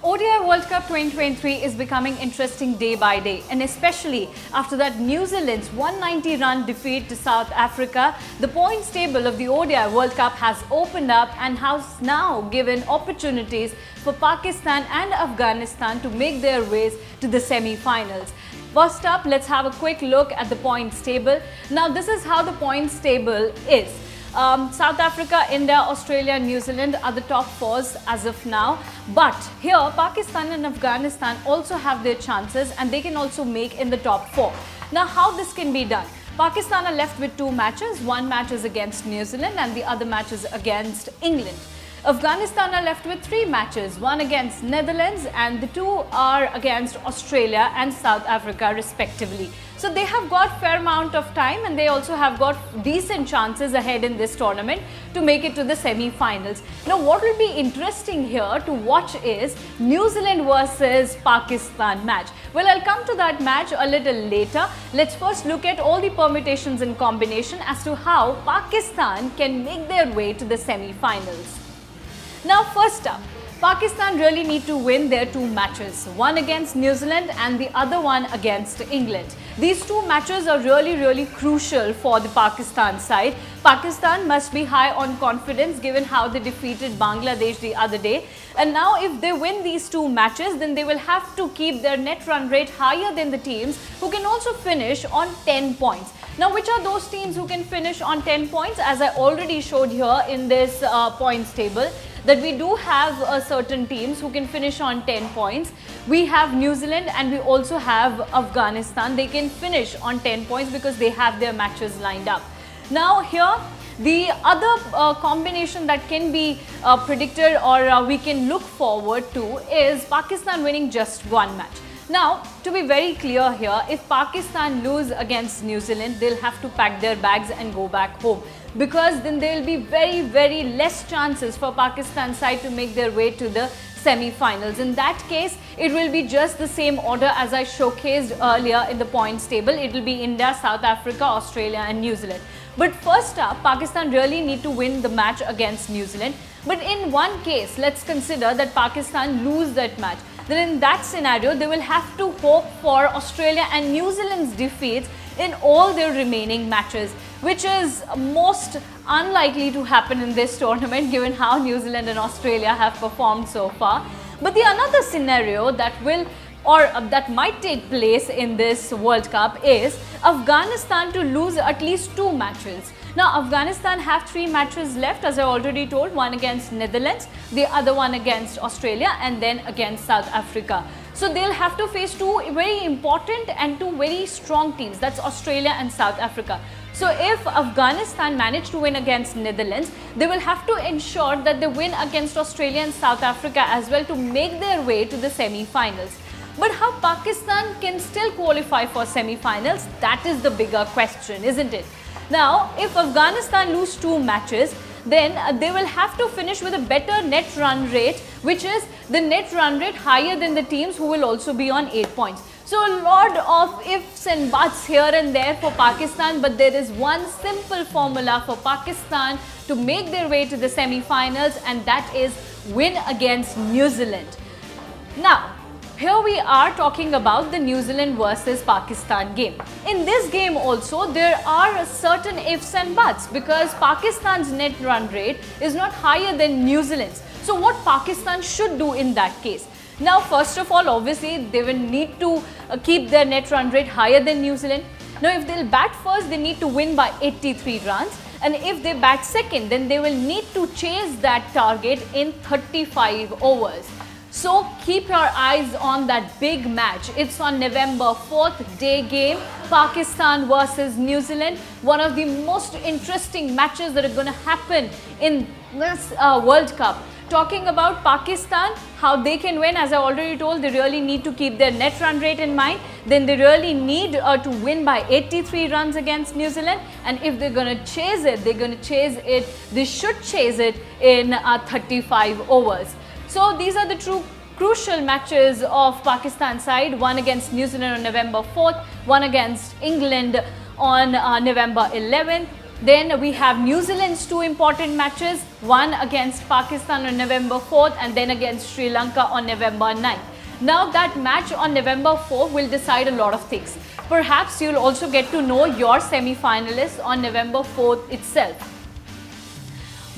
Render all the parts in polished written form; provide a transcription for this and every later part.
ODI World Cup 2023 is becoming interesting day by day, and especially after that New Zealand's 190-run defeat to South Africa, the points table of the ODI World Cup has opened up and has now given opportunities for Pakistan and Afghanistan to make their ways to the semi-finals. First up, let's have a quick look at the points table. Now, this is how the points table is. South Africa, India, Australia, New Zealand are the top fours as of now. But here, Pakistan and Afghanistan also have their chances and they can also make in the top four. Now, how this can be done? Pakistan are left with two matches. One match is against New Zealand and the other match is against England. Afghanistan are left with three matches, one against Netherlands and the two are against Australia and South Africa respectively. So they have got fair amount of time and they also have got decent chances ahead in this tournament to make it to the semi-finals. Now what will be interesting here to watch is New Zealand versus Pakistan match. Well, I'll come to that match a little later. Let's first look at all the permutations and combination as to how Pakistan can make their way to the semi-finals. Now first up, Pakistan really need to win their two matches, one against New Zealand and the other one against England. These two matches are really crucial for the Pakistan side. Pakistan must be high on confidence given how they defeated Bangladesh the other day. And now if they win these two matches, then they will have to keep their net run rate higher than the teams who can also finish on 10 points. Now, which are those teams who can finish on 10 points? As I already showed here in this points table, that we do have certain teams who can finish on 10 points. We have New Zealand and we also have Afghanistan. They can finish on 10 points because they have their matches lined up. Now here, the other combination that can be predicted or we can look forward to is Pakistan winning just one match. Now, to be very clear here, if Pakistan lose against New Zealand, they'll have to pack their bags and go back home, because then there will be very less chances for Pakistan side to make their way to the semi-finals. In that case, it will be just the same order as I showcased earlier in the points table. It will be India, South Africa, Australia and New Zealand. But first up, Pakistan really need to win the match against New Zealand. But in one case, let's consider that Pakistan lose that match. Then in that scenario, they will have to hope for Australia and New Zealand's defeats in all their remaining matches, which is most unlikely to happen in this tournament given how New Zealand and Australia have performed so far. But the another scenario that will that might take place in this World Cup is Afghanistan to lose at least two matches. Now, Afghanistan have three matches left, as I already told, one against Netherlands, the other one against Australia and then against South Africa. So they'll have to face two very important and two very strong teams, that's Australia and South Africa. So if Afghanistan manage to win against Netherlands, they will have to ensure that they win against Australia and South Africa as well to make their way to the semi-finals. But how Pakistan can still qualify for semi-finals, that is the bigger question, isn't it? Now, if Afghanistan lose two matches, then they will have to finish with a better net run rate, which is the net run rate higher than the teams who will also be on 8 points. So a lot of ifs and buts here and there for Pakistan, but there is one simple formula for Pakistan to make their way to the semi-finals, and that is win against New Zealand. Now, here we are talking about the New Zealand versus Pakistan game. In this game also, there are certain ifs and buts because Pakistan's net run rate is not higher than New Zealand's. So what Pakistan should do in that case? Now, first of all, obviously, they will need to keep their net run rate higher than New Zealand. Now, if they'll bat first, they need to win by 83 runs. And if they bat second, then they will need to chase that target in 35 overs. So keep your eyes on that big match. It's on November 4th, day game, Pakistan versus New Zealand. One of the most interesting matches that are going to happen in this World Cup. Talking about Pakistan, how they can win, as I already told, they really need to keep their net run rate in mind. Then they really need to win by 83 runs against New Zealand. And if they're going to chase it, they should chase it in 35 overs. So these are the two crucial matches of Pakistan side, one against New Zealand on November 4th, one against England on November 11th. Then we have New Zealand's two important matches, one against Pakistan on November 4th and then against Sri Lanka on November 9th. Now that match on November 4th will decide a lot of things. Perhaps you'll also get to know your semi-finalists on November 4th itself.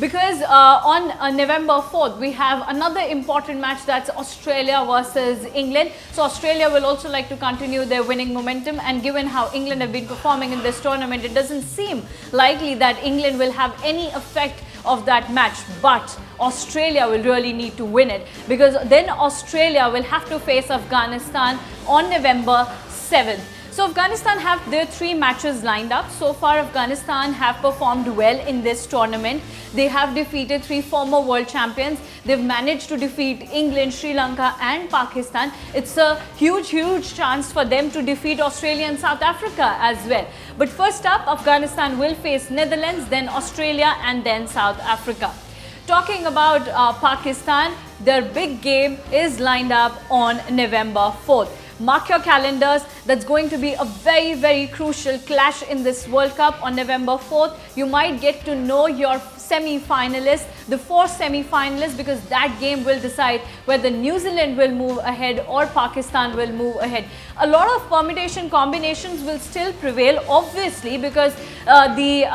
Because on November 4th, we have another important match, that's Australia versus England. So Australia will also like to continue their winning momentum, and given how England have been performing in this tournament, it doesn't seem likely that England will have any effect of that match. But Australia will really need to win it, because then Australia will have to face Afghanistan on November 7th. So Afghanistan have their 3 matches lined up. So far Afghanistan have performed well in this tournament. They have defeated 3 former world champions. They've managed to defeat England, Sri Lanka and Pakistan. It's a huge chance for them to defeat Australia and South Africa as well. But first up, Afghanistan will face Netherlands, then Australia and then South Africa. Talking about Pakistan, their big game is lined up on November 4th. Mark your calendars, that's going to be a very crucial clash in this World Cup on November 4th. You might get to know your semi-finalists, the 4 semi-finalists, because that game will decide whether New Zealand will move ahead or Pakistan will move ahead. A lot of permutation combinations will still prevail, obviously, because the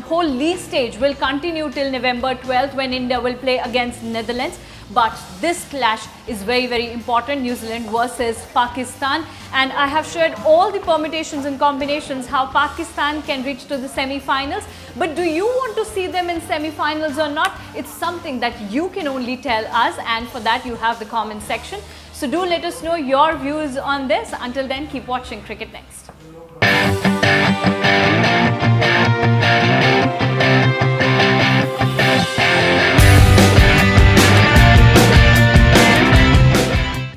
whole league stage will continue till November 12th when India will play against Netherlands. But this clash is very important, New Zealand versus Pakistan, and I have shared all the permutations and combinations how Pakistan can reach to the semi-finals. But do you want to see them in semi-finals or not? It's something that you can only tell us, and for that you have the comment section. So do let us know your views on this. Until then, keep watching Cricket Next.